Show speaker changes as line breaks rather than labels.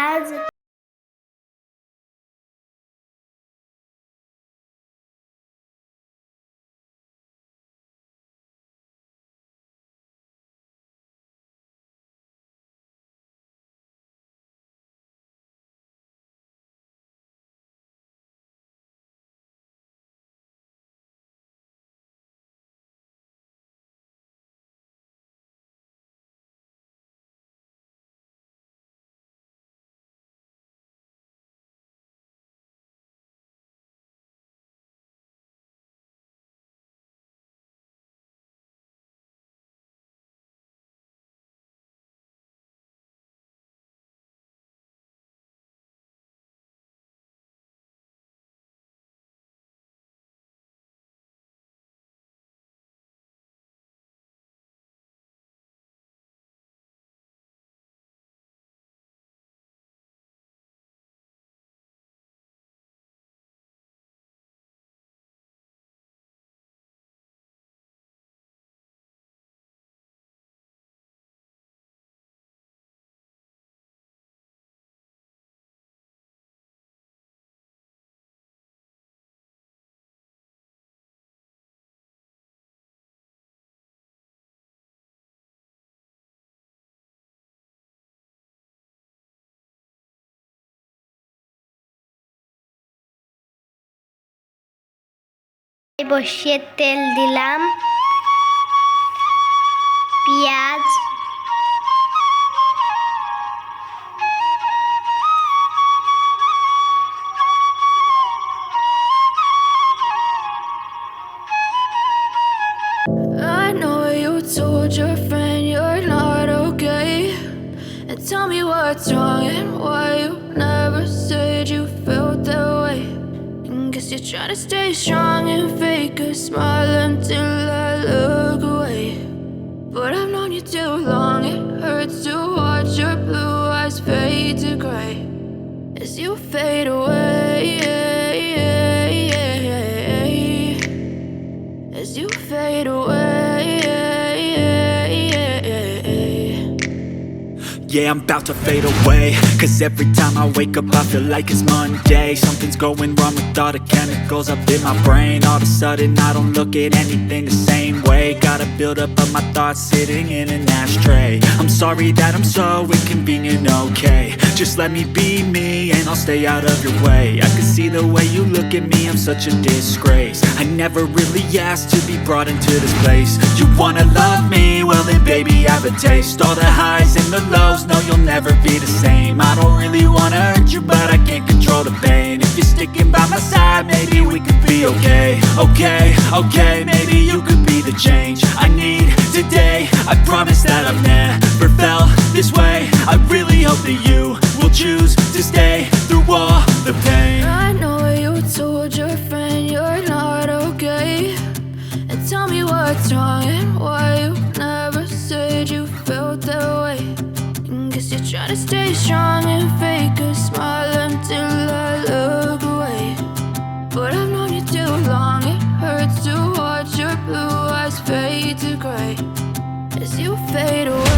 As বসিয়ে তেল দিলাম, পেঁয়াজ,
I know you told your friend you're not okay, and tell me what's wrong and why you never said you felt that way. Guess you're trying to stay strong and fake a smile until I look away. But I've known you too long, it hurts to watch your blue eyes fade to gray as you fade away, as you fade away.
Yeah, I'm about to fade away, cause every time I wake up I feel like it's Monday. Something's going wrong with all the chemicals up in my brain. All of a sudden I don't look at anything the same way. Got a buildup of my thoughts sitting in an ashtray. I'm sorry that I'm so inconvenient, okay. Just let me be me and I'll stay out of your way. I can see the way you look at me, I'm such a disgrace. I never really asked to be brought into this place. You wanna love me? Well then baby have a taste. All the highs and the lows, no you'll never be the same. I don't really wanna hurt you but I can't control the pain. If you're sticking by my side maybe we could be okay. Okay, maybe you could be the change I need today. I promise that I've never felt this way. I really hope that you will choose to stay through all the pain.
I know you told your friend you're not okay, and tell me what's wrong and why you never said you felt that way. Guess you're trying to stay strong and fake a smile until I look away. But I've known you too long, it hurts to watch your blue eyes fade to gray as you fade away.